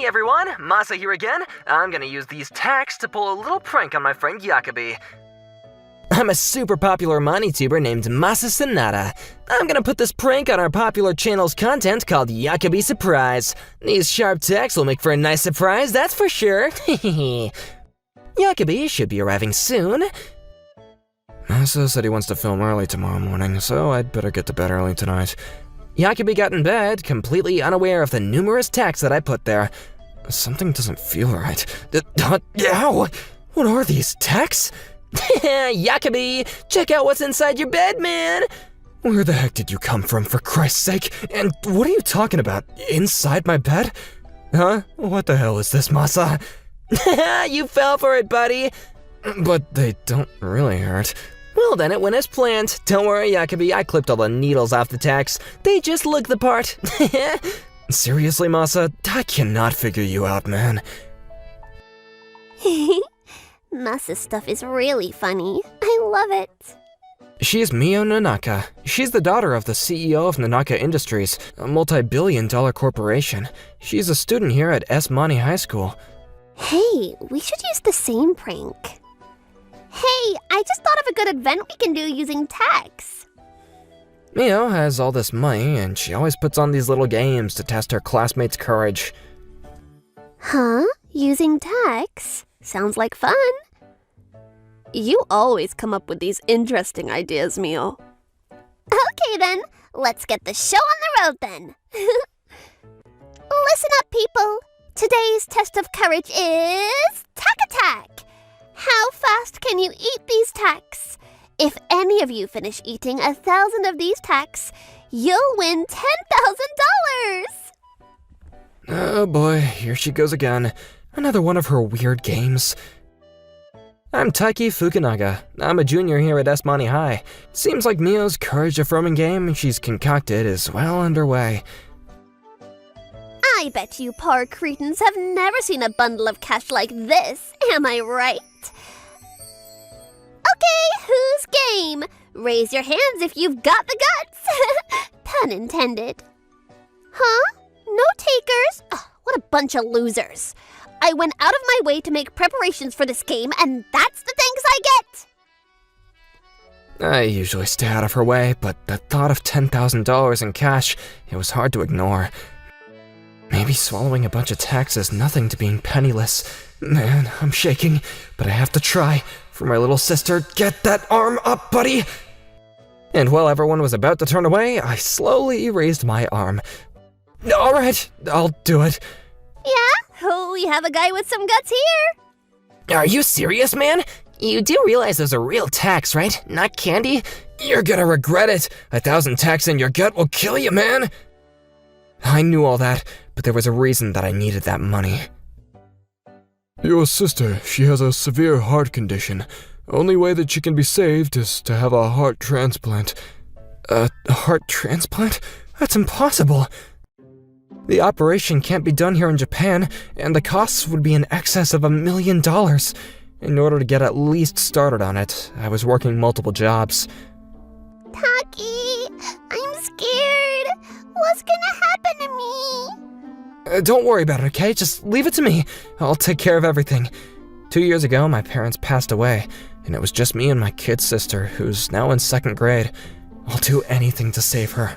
everyone, Masa here again. I'm gonna use these tacks to pull a little prank on my friend Yakubi. I'm a super popular MoneyTuber named Masa Sonata. I'm gonna put this prank on our popular channel's content called Yakubi Surprise. These sharp tacks will make for a nice surprise, that's for sure. Yakubi should be arriving soon. Masa said he wants to film early tomorrow morning, so I'd better get to bed early tonight. Yakubi got in bed, completely unaware of the numerous tacks that I put there. Something doesn't feel right. Ow! What are these tacks? Yakubi, check out what's inside your bed, man! Where the heck did you come from, for Christ's sake? And what are you talking about? Inside my bed? Huh? What the hell is this, Masa? You fell for it, buddy! But they don't really hurt. Well, then it went as planned. Don't worry, Yakubi, I clipped all the needles off the tacks. They just look the part. Seriously, Masa? I cannot figure you out, man. Masa's stuff is really funny. I love it. She's Mio Nanaka. She's the daughter of the CEO of Nanaka Industries, a multi-billion-dollar corporation. She's a student here at S. Mani High School. Hey, we should use the same prank. Hey, I just thought of a good event we can do using tacks. Mio has all this money, and she always puts on these little games to test her classmates' courage. Huh? Using tacks? Sounds like fun. You always come up with these interesting ideas, Mio. Okay then, let's get the show on the road then. Listen up, people. Today's test of courage is tack attack. How fast can you eat these tacks? If any of you finish eating 1,000 of these tacks, you'll win $10,000! Oh boy, here she goes again. Another one of her weird games. I'm Taiki Fukunaga. I'm a junior here at S. Mani High. Seems like Mio's courage-affirming game she's concocted is well underway. I bet you poor cretins have never seen a bundle of cash like this, am I right? Okay, who's game? Raise your hands if you've got the guts. Pun intended. Huh? No takers? Ugh, what a bunch of losers. I went out of my way to make preparations for this game, and that's the thanks I get. I usually stay out of her way, but the thought of $10,000 in cash, it was hard to ignore. Maybe swallowing a bunch of tacks is nothing to being penniless. Man, I'm shaking, but I have to try. For my little sister, get that arm up, buddy! And while everyone was about to turn away, I slowly raised my arm. Alright, I'll do it. Yeah? Oh, we have a guy with some guts here. Are you serious, man? You do realize those are real tacks, right? Not candy? You're gonna regret it. 1,000 tacks in your gut will kill you, man. I knew all that, but there was a reason that I needed that money. Your sister, she has a severe heart condition. Only way that she can be saved is to have a heart transplant. A heart transplant? That's impossible. The operation can't be done here in Japan, and the costs would be in excess of $1 million. In order to get at least started on it, I was working multiple jobs. Taki, I'm scared. What's gonna happen to me? Don't worry about it, okay? Just leave it to me. I'll take care of everything. 2 years ago, my parents passed away, and it was just me and my kid sister, who's now in 2nd grade. I'll do anything to save her.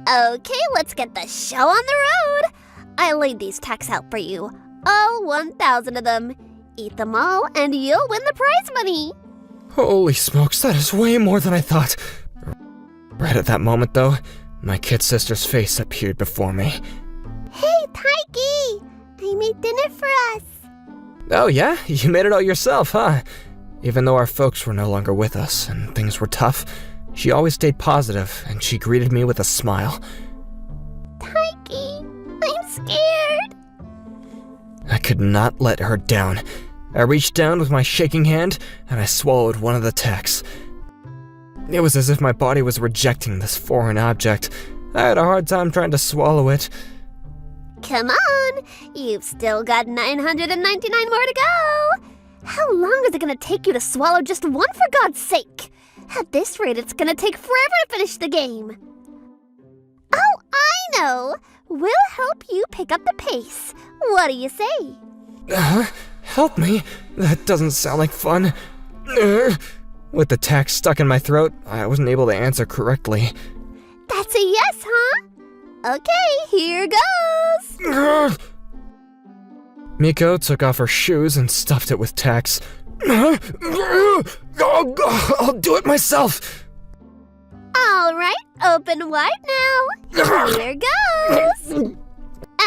Okay, let's get the show on the road. I laid these tacks out for you. All 1,000 of them. Eat them all, and you'll win the prize money. Holy smokes, that is way more than I thought. Right at that moment, though, my kid sister's face appeared before me. Hey, Taiki! I made dinner for us. Oh yeah? You made it all yourself, huh? Even though our folks were no longer with us and things were tough, she always stayed positive and she greeted me with a smile. Taiki, I'm scared. I could not let her down. I reached down with my shaking hand and I swallowed one of the tacks. It was as if my body was rejecting this foreign object. I had a hard time trying to swallow it. Come on, you've still got 999 more to go. How long is it gonna take you to swallow just one, for God's sake? At this rate, it's gonna take forever to finish the game. Oh, I know. We'll help you pick up the pace. What do you say? Help me? That doesn't sound like fun. With the tack stuck in my throat, I wasn't able to answer correctly. That's a yes, huh? Okay, here goes. Miko took off her shoes and stuffed it with tacks. I'll do it myself. All right, open wide now. Here goes.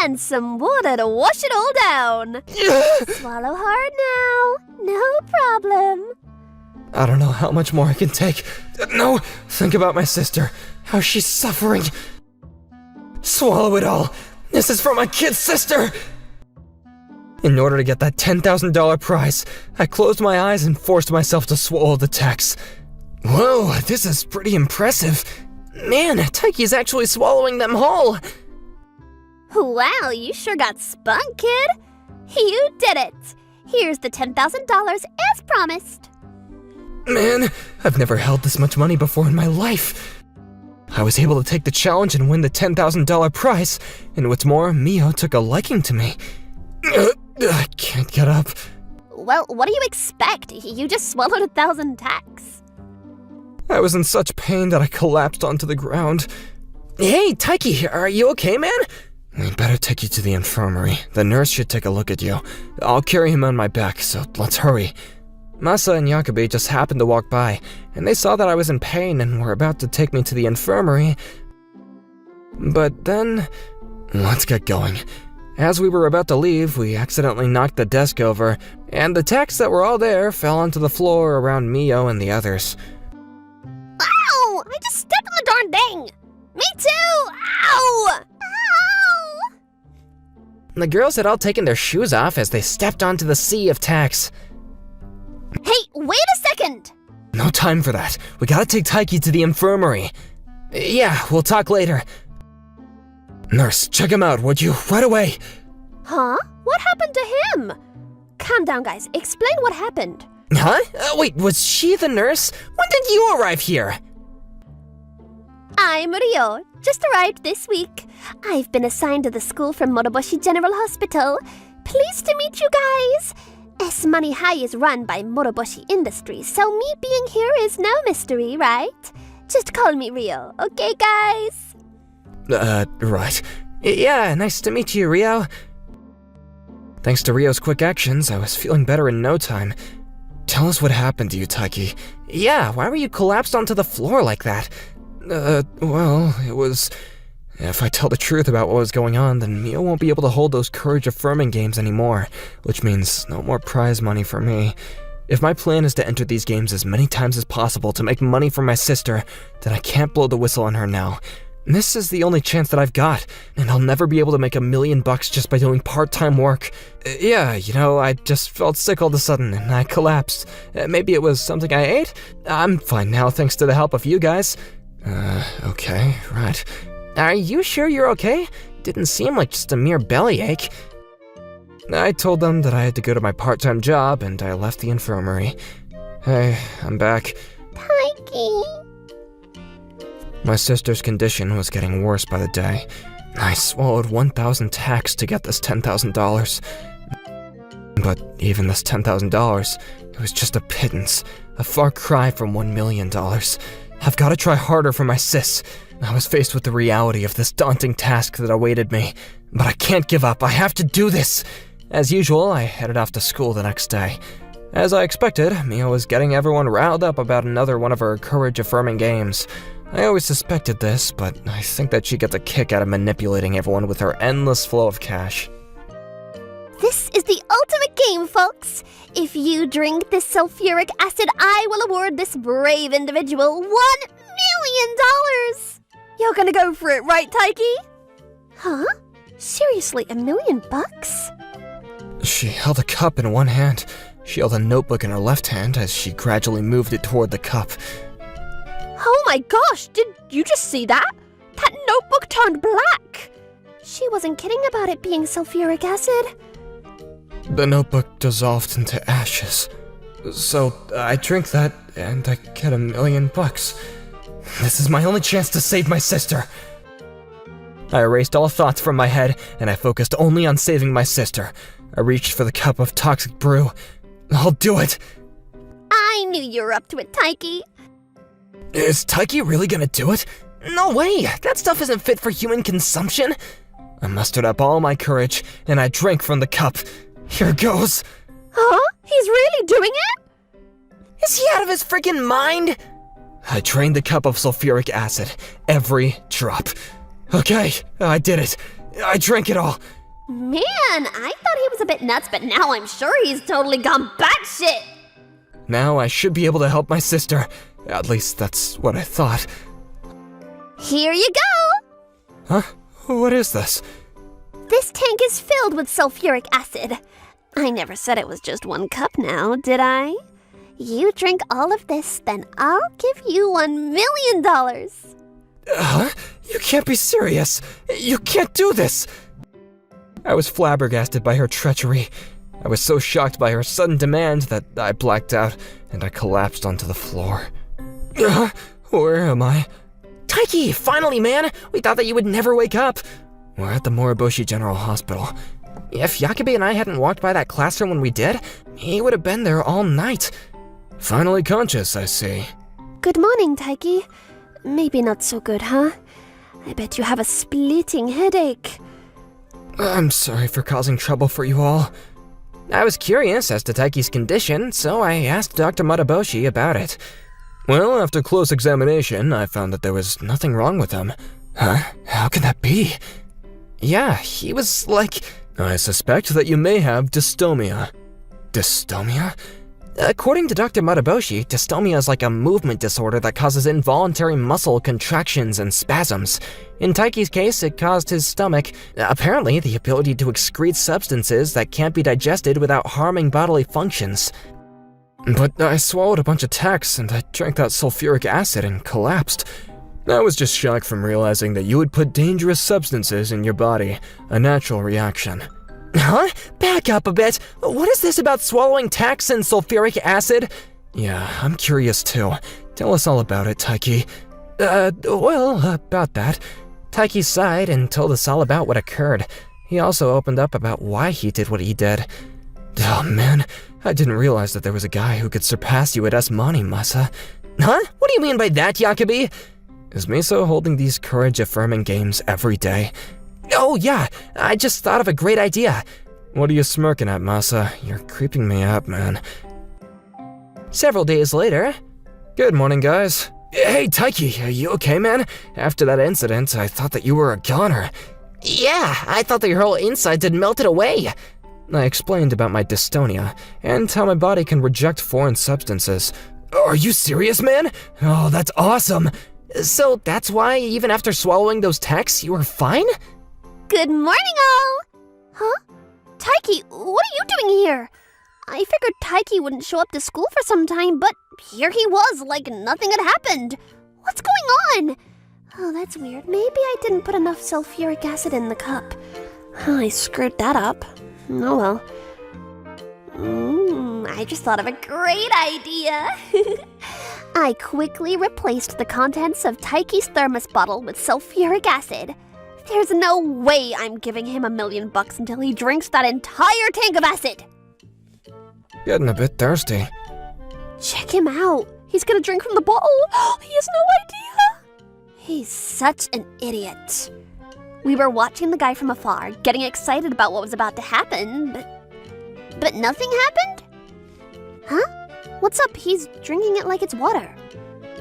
And some water to wash it all down. Swallow hard now. No problem. I don't know how much more I can take. No, think about my sister. How she's suffering. Swallow it all. This is for my kid sister. In order to get that $10,000 prize, I closed my eyes and forced myself to swallow the tacks. Whoa, this is pretty impressive. Man, Taiki's actually swallowing them whole. Wow, you sure got spunk, kid. You did it. Here's the $10,000 as promised. Man, I've never held this much money before in my life. I was able to take the challenge and win the $10,000 prize, and what's more, Mio took a liking to me. I can't get up. Well, what do you expect? You just swallowed 1,000 tacks. I was in such pain that I collapsed onto the ground. Hey, Taiki, are you okay, man? We'd better take you to the infirmary. The nurse should take a look at you. I'll carry him on my back, so let's hurry. Masa and Yakubi just happened to walk by, and they saw that I was in pain and were about to take me to the infirmary. But then, let's get going. As we were about to leave, we accidentally knocked the desk over, and the tacks that were all there fell onto the floor around Mio and the others. Ow! I just stepped on the darn thing! Me too! Ow! Ow! The girls had all taken their shoes off as they stepped onto the sea of tacks. Hey, wait a second! No time for that. We gotta take Taiki to the infirmary. Yeah, we'll talk later. Nurse, check him out, would you? Right away! Huh? What happened to him? Calm down, guys. Explain what happened. Huh? Wait, was she the nurse? When did you arrive here? I'm Rio. Just arrived this week. I've been assigned to the school from Moroboshi General Hospital. Pleased to meet you guys. S Money High is run by Moroboshi Industries, so me being here is no mystery, right? Just call me Rio, okay, guys? Right. Yeah, nice to meet you, Rio. Thanks to Rio's quick actions, I was feeling better in no time. Tell us what happened to you, Taiki. Yeah, why were you collapsed onto the floor like that? Well, it was... If I tell the truth about what was going on, then Mio won't be able to hold those courage-affirming games anymore, which means no more prize money for me. If my plan is to enter these games as many times as possible to make money for my sister, then I can't blow the whistle on her now. This is the only chance that I've got, and I'll never be able to make $1 million just by doing part-time work. Yeah, you know, I just felt sick all of a sudden, and I collapsed. Maybe it was something I ate? I'm fine now, thanks to the help of you guys. Okay, right. Are you sure you're okay? Didn't seem like just a mere bellyache. I told them that I had to go to my part-time job, and I left the infirmary. Hey, I'm back. Taiki. My sister's condition was getting worse by the day. I swallowed 1,000 tacks to get this $10,000. But even this $10,000, it was just a pittance, a far cry from $1 million. I've got to try harder for my sis. I was faced with the reality of this daunting task that awaited me. But I can't give up, I have to do this! As usual, I headed off to school the next day. As I expected, Mio was getting everyone riled up about another one of her courage-affirming games. I always suspected this, but I think that she gets a kick out of manipulating everyone with her endless flow of cash. This is the ultimate game, folks. If you drink this sulfuric acid, I will award this brave individual $1 million! You're gonna go for it, right, Taiki? Huh? Seriously, $1 million? She held a cup in one hand. She held a notebook in her left hand as she gradually moved it toward the cup. Oh my gosh, did you just see that? That notebook turned black! She wasn't kidding about it being sulfuric acid. The notebook dissolved into ashes. So I drink that and I get $1 million. This is my only chance to save my sister. I erased all thoughts from my head, and I focused only on saving my sister. I reached for the cup of toxic brew. I'll do it! I knew you were up to it, Taiki. Is Taiki really gonna do it? No way! That stuff isn't fit for human consumption! I mustered up all my courage, and I drank from the cup. Here goes. Huh? He's really doing it? Is he out of his freaking mind? I drained the cup of sulfuric acid, every drop. Okay, I did it. I drank it all. Man, I thought he was a bit nuts, but now I'm sure he's totally gone batshit. Now I should be able to help my sister. At least that's what I thought. Here you go. Huh? What is this? This tank is filled with sulfuric acid. I never said it was just one cup now, did I? You drink all of this, then I'll give you $1 million. Huh? You can't be serious. You can't do this. I was flabbergasted by her treachery. I was so shocked by her sudden demand that I blacked out and I collapsed onto the floor. Where am I? Taiki, finally, man! We thought that you would never wake up. We're at the Moriboshi General Hospital. If Yakubi and I hadn't walked by that classroom when we did, he would have been there all night. Finally conscious, I see. Good morning, Taiki. Maybe not so good, huh? I bet you have a splitting headache. I'm sorry for causing trouble for you all. I was curious as to Taiki's condition, so I asked Dr. Mataboshi about it. Well, after close examination, I found that there was nothing wrong with him. Huh? How can that be? Yeah, he was like... I suspect that you may have dystomia. Dystomia? According to Dr. Mataboshi, dystomia is like a movement disorder that causes involuntary muscle contractions and spasms. In Taiki's case, it caused his stomach, apparently the ability to excrete substances that can't be digested without harming bodily functions. But I swallowed a bunch of Tex and I drank that sulfuric acid and collapsed. I was just shocked from realizing that you would put dangerous substances in your body, a natural reaction. Huh? Back up a bit. What is this about swallowing Tex and sulfuric acid? Yeah, I'm curious too. Tell us all about it, Taiki. About that. Taiki sighed and told us all about what occurred. He also opened up about why he did what he did. Oh man, I didn't realize that there was a guy who could surpass you at S-Money, Masa. Huh? What do you mean by that, Yakubi? Is Miso holding these courage-affirming games every day? Oh yeah, I just thought of a great idea. What are you smirking at, Masa? You're creeping me out, man. Several days later. Good morning, guys. Hey, Taiki, are you okay, man? After that incident, I thought that you were a goner. Yeah, I thought that your whole insides had melted away. I explained about my dystonia, and how my body can reject foreign substances. Are you serious, man? Oh, that's awesome. So that's why, even after swallowing those Tex, you were fine? Good morning, all! Huh? Taiki, what are you doing here? I figured Taiki wouldn't show up to school for some time, but here he was, like nothing had happened. What's going on? Oh, that's weird. Maybe I didn't put enough sulfuric acid in the cup. I screwed that up. Oh well. I just thought of a great idea. I quickly replaced the contents of Taiki's thermos bottle with sulfuric acid. There's no way I'm giving him $1 million until he drinks that entire tank of acid. Getting a bit thirsty. Check him out. He's gonna drink from the bottle. He has no idea. He's such an idiot. We were watching the guy from afar, getting excited about what was about to happen, but nothing happened? Huh? What's up? He's drinking it like it's water.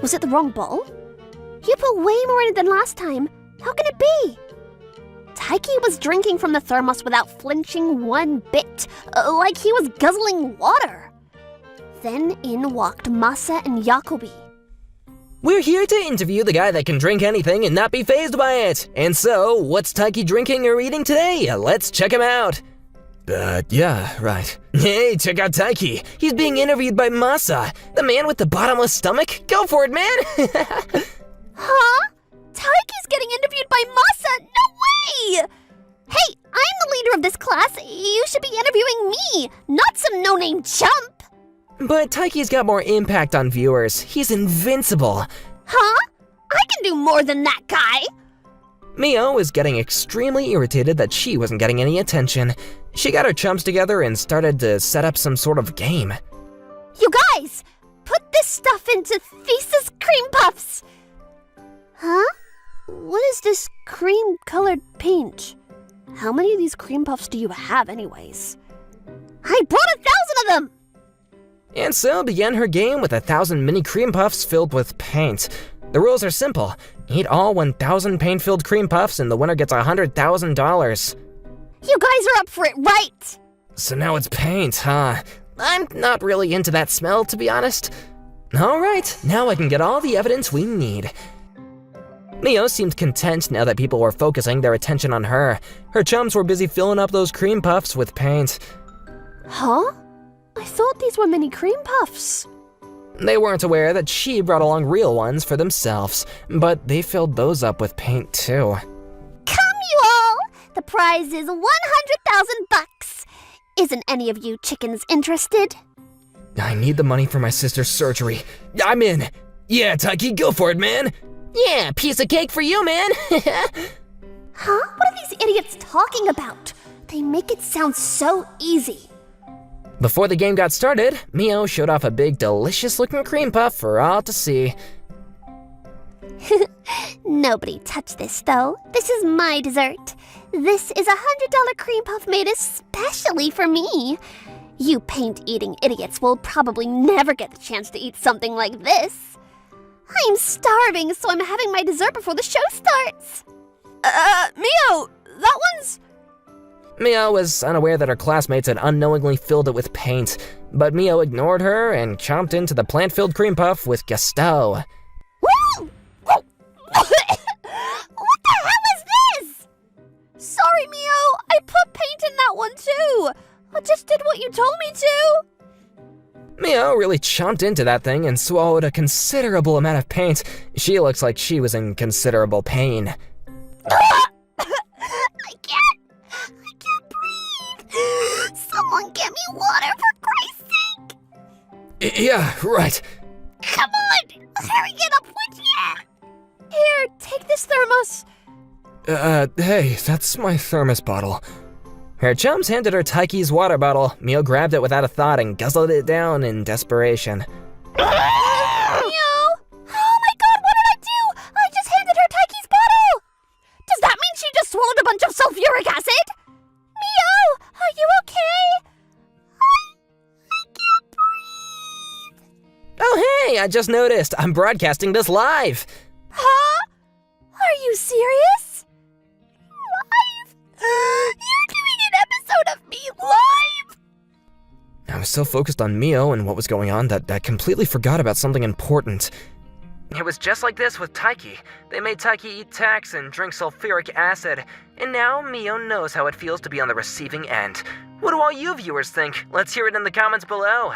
Was it the wrong bowl? You put way more in it than last time. How can it be? Taiki was drinking from the thermos without flinching one bit, like he was guzzling water. Then in walked Masa and Yakubi. We're here to interview the guy that can drink anything and not be fazed by it. And so, what's Taiki drinking or eating today? Let's check him out. Yeah, right. Hey, check out Taiki. He's being interviewed by Masa, the man with the bottomless stomach. Go for it, man. Huh? Taiki's getting interviewed by Masa? No way! Hey, I'm the leader of this class. You should be interviewing me, not some no-name chump. But Taiki's got more impact on viewers. He's invincible. Huh? I can do more than that guy. Mio was getting extremely irritated that she wasn't getting any attention. She got her chums together and started to set up some sort of game. You guys, put this stuff into Thesis Cream Puffs! Huh? What is this cream-colored paint? How many of these cream puffs do you have anyways? I brought 1,000 of them! And so began her game with 1,000 mini cream puffs filled with paint. The rules are simple. Eat all 1,000 paint-filled cream puffs and the winner gets $100,000. You guys are up for it, right? So now it's paint, huh? I'm not really into that smell, to be honest. Alright, now I can get all the evidence we need. Mio seemed content now that people were focusing their attention on her. Her chums were busy filling up those cream puffs with paint. Huh? I thought these were mini cream puffs. They weren't aware that she brought along real ones for themselves, but they filled those up with paint too. Come you all! The prize is 100,000 bucks. Isn't any of you chickens interested? I need the money for my sister's surgery. I'm in. Yeah, Tucky, go for it, man. Yeah, piece of cake for you, man. Huh? What are these idiots talking about? They make it sound so easy. Before the game got started, Mio showed off a big, delicious-looking cream puff for all to see. Nobody touch this, though. This is my dessert. This is a $100 cream puff made especially for me. You paint-eating idiots will probably never get the chance to eat something like this. I'm starving, so I'm having my dessert before the show starts. Mio, that one's... Mio was unaware that her classmates had unknowingly filled it with paint, but Mio ignored her and chomped into the plant-filled cream puff with gusto. Woo! What the hell is this? Sorry, Mio, I put paint in that one too. I just did what you told me to. Mio really chomped into that thing and swallowed a considerable amount of paint. She looks like she was in considerable pain. I can't breathe. Someone get me water for Christ's sake. Yeah, right. Come on, hurry it up, would ya? Here, take this thermos. Hey, that's my thermos bottle. Her chums handed her Taiki's water bottle. Mio grabbed it without a thought and guzzled it down in desperation. Mio! Oh my god, what did I do? I just handed her Taiki's bottle! Does that mean she just swallowed a bunch of sulfuric acid? Mio, are you okay? I can't breathe. Oh hey, I just noticed. I'm broadcasting this live. Huh? Are you serious? Live? You're doing an episode of me live? I was so focused on Mio and what was going on that I completely forgot about something important. It was just like this with Taiki. They made Taiki eat Tax and drink sulfuric acid, and now Mio knows how it feels to be on the receiving end. What do all you viewers think? Let's hear it in the comments below.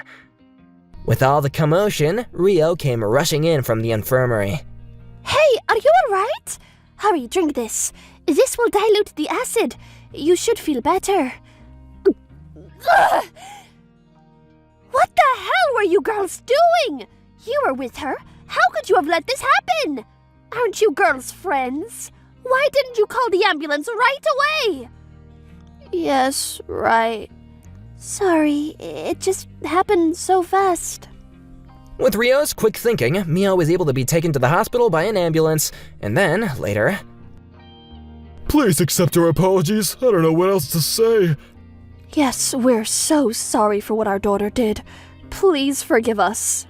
With all the commotion, Rio came rushing in from the infirmary. Hey, are you alright? Hurry, drink this. This will dilute the acid. You should feel better. Ugh. What the hell were you girls doing? You were with her. How could you have let this happen? Aren't you girls friends? Why didn't you call the ambulance right away? Yes, right. Sorry, it just happened so fast. With Rio's quick thinking, Mio was able to be taken to the hospital by an ambulance, and then, later... Please accept our apologies. I don't know what else to say. Yes, we're so sorry for what our daughter did. Please forgive us.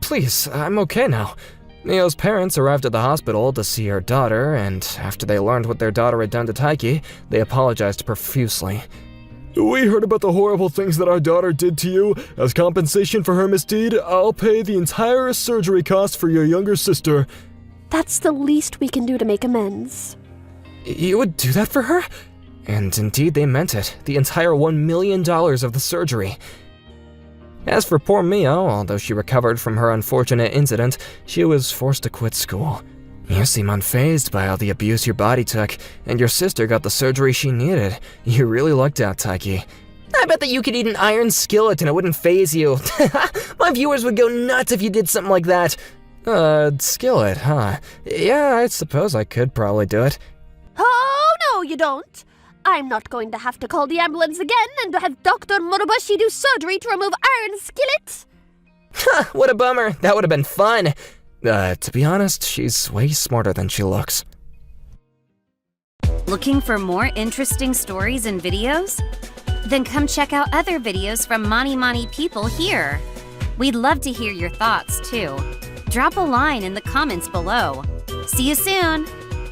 Please, I'm okay now. Mio's parents arrived at the hospital to see her daughter, and after they learned what their daughter had done to Taiki, they apologized profusely. We heard about the horrible things that our daughter did to you. As compensation for her misdeed, I'll pay the entire surgery cost for your younger sister. That's the least we can do to make amends. You would do that for her? And indeed they meant it, the entire $1 million of the surgery. As for poor Mio, although she recovered from her unfortunate incident, she was forced to quit school. You seem unfazed by all the abuse your body took, and your sister got the surgery she needed. You really lucked out, Taiki. I bet that you could eat an iron skillet and it wouldn't faze you. My viewers would go nuts if you did something like that. Skillet, huh? Yeah, I suppose I could probably do it. No, you don't. I'm not going to have to call the ambulance again and have Dr. Moroboshi do surgery to remove Iron Skillet. Ha! What a bummer. That would have been fun. To be honest, she's way smarter than she looks. Looking for more interesting stories and videos? Then come check out other videos from Mani Mani people here. We'd love to hear your thoughts, too. Drop a line in the comments below. See you soon!